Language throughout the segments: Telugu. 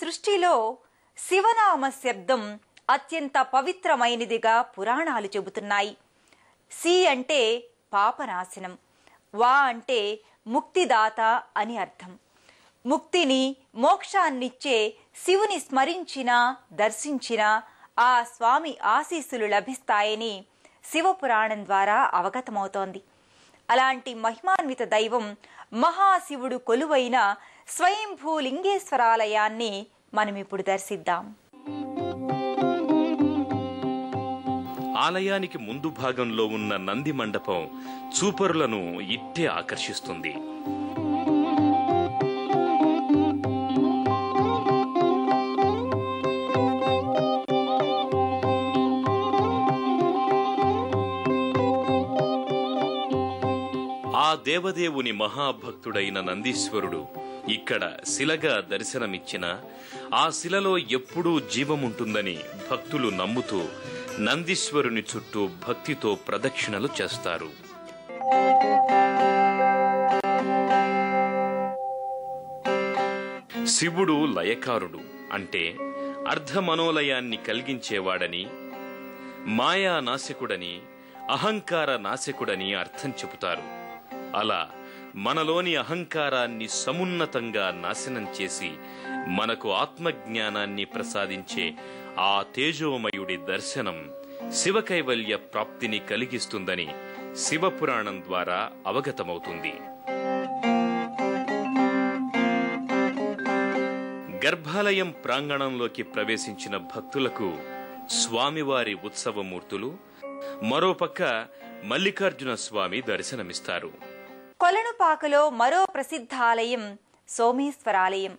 దృష్టిలో శివనామ శబ్దం అత్యంత పవిత్రమైనదిగా పురాణాలు చెబుతున్నాయి. సి అంటే పాపనాశనం, వా అంటే ముక్తిదాత అని అర్థం. ముక్తిని, మోక్షాన్నిచ్చే శివుని స్మరించినా దర్శించినా ఆ స్వామి ఆశీస్సులు లభిస్తాయని శివపురాణం ద్వారా అవగతమవుతోంది. అలాంటి మహిమాన్విత దైవం మహాశివుడు కొలువైన స్వయంభూ లింగేశ్వరాలయాన్ని మనమిప్పుడు దర్శిద్దాం. ఆలయానికి ముందు భాగంలో ఉన్న నంది మండపం చూపరులను ఇట్టే ఆకర్షిస్తుంది. ఆ దేవదేవుని మహాభక్తుడైన నందీశ్వరుడు ఇక్కడ శిలగా దర్శనమిచ్చిన ఆ శిలలో ఎప్పుడూ జీవముంటుందని భక్తులు నమ్ముతూ నందీశ్వరుని చుట్టూ భక్తితో ప్రదక్షిణలు చేస్తారు. శివుడు లయకారుడు అంటే అర్ధమనోలయాన్ని కలిగించేవాడని, మాయా నాశకుడని, అహంకార నాశకుడని అర్థం చెబుతారు. అలా మనలోని అహంకారాన్ని సమున్నతంగా నాశనం చేసి మనకు ఆత్మజ్ఞానాన్ని ప్రసాదించే ఆ తేజోమయుడి దర్శనం శివకైవల్య ప్రాప్తిని కలిగిస్తుందని శివపురాణం ద్వారా అవగతమవుతుంది. గర్భాలయం ప్రాంగణంలోకి ప్రవేశించిన భక్తులకు స్వామివారి ఉత్సవమూర్తులు, మరోపక్క మల్లికార్జున స్వామి దర్శనమిస్తారు. కొలనుపాకలో మరో ప్రసిద్ధ ఆలయం సోమేశ్వరాలయం.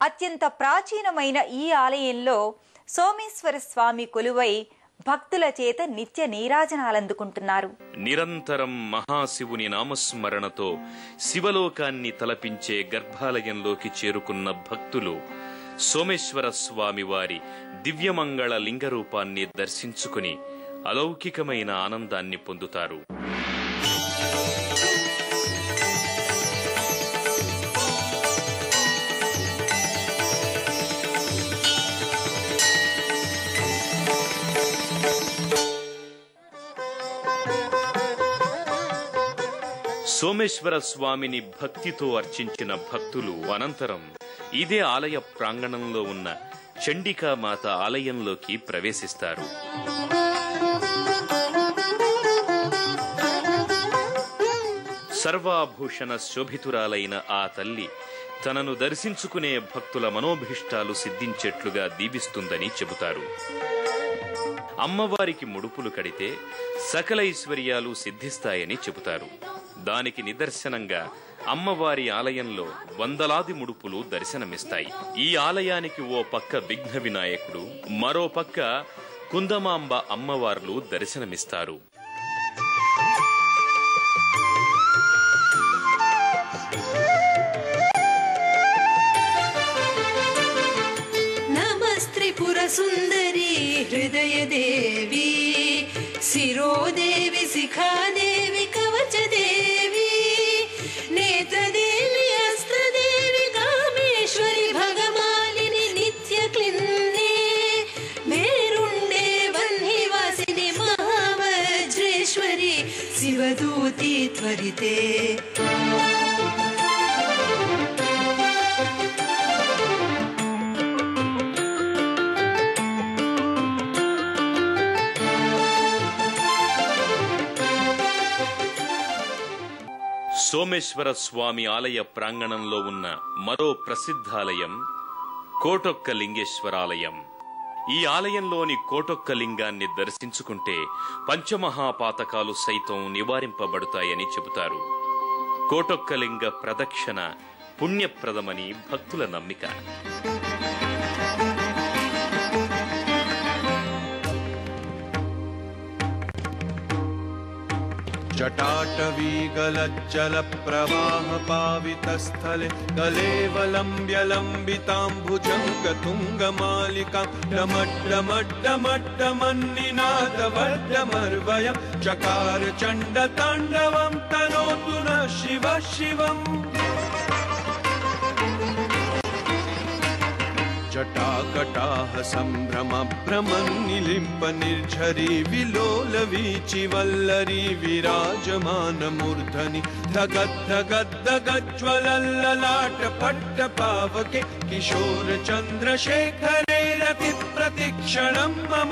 అత్యంత ప్రాచీనమైన ఈ ఆలయంలో సోమేశ్వర స్వామి కొలువై భక్తుల చేత నిత్య నీరాజనాలందుకుంటున్నారు. నిరంతరం మహాశివుని నామస్మరణతో శివలోకాన్ని తలపించే గర్భాలయంలోకి చేరుకున్న భక్తులు సోమేశ్వర స్వామి వారి దివ్యమంగళ లింగరూపాన్ని దర్శించుకుని అలౌకికమైన ఆనందాన్ని పొందుతారు. సోమేశ్వర స్వామిని భక్తితో అర్చించిన భక్తులు అనంతరం ఇదే ఆలయ ప్రాంగణంలో ఉన్న చండికామాత ఆలయంలోకి ప్రవేశిస్తారు. సర్వాభూషణ శోభితురాలైన ఆ తల్లి తనను దర్శించుకునే భక్తుల మనోభీష్టాలు సిద్ధించేట్లుగా దీవిస్తుందని చెబుతారు. అమ్మవారికి ముడుపులు కడితే సకల ఐశ్వర్యాలు సిద్ధిస్తాయని చెబుతారు. దానికి నిదర్శనంగా అమ్మవారి ఆలయంలో వందలాది ముడుపులు దర్శనమిస్తాయి. ఈ ఆలయానికి ఓ పక్క విఘ్న వినాయకుడు, మరో పక్క కుందమాంబ అమ్మవార్లు దర్శనమిస్తారు. సుందరి హృదయ దేవి శిరోదేవి శిఖాదేవి కవచదేవి నేత్రదేవి అస్త్రదేవి కామేశ్వరి భగమాలిని నిత్య క్లిన్నే మేరుండే వన్నివాసిని మహావజ్రేశ్వరి శివదూతి త్వరితే. సోమేశ్వర స్వామి ఆలయ ప్రాంగణంలో ఉన్న మరో ప్రసిద్ధాలయం కోటొక్క లింగేశ్వరాలయం. ఈ ఆలయంలోని కోటొక్క లింగాన్ని దర్శించుకుంటే పంచమహాపాతకాలు సైతం నివారింపబడతాయని చెబుతారు. కోటొక్క లింగ ప్రదక్షిణ పుణ్యప్రదమని భక్తుల నమ్మిక. जटाटवीगलज्जल प्रवाह पावितस्थले कलेवलम्ब्यलम्बिताम्बुजं गतुङ्गमालिकां डमड्डमड्डमड्डमन्निनादवर्डमर्वयं चकार चण्डताण्डवं तनोतु न शिव शिवम्. कटाह सम्भ्रम भ्रमन् निलिम्प निर्झरी विलोल वीचि वल्लरी विराजमान मूर्धनि धगद्धगद्धगज्ज्वलल्ललाट पट्ट पावके किशोर चन्द्रशेखरे रति प्रतिक्षणं मम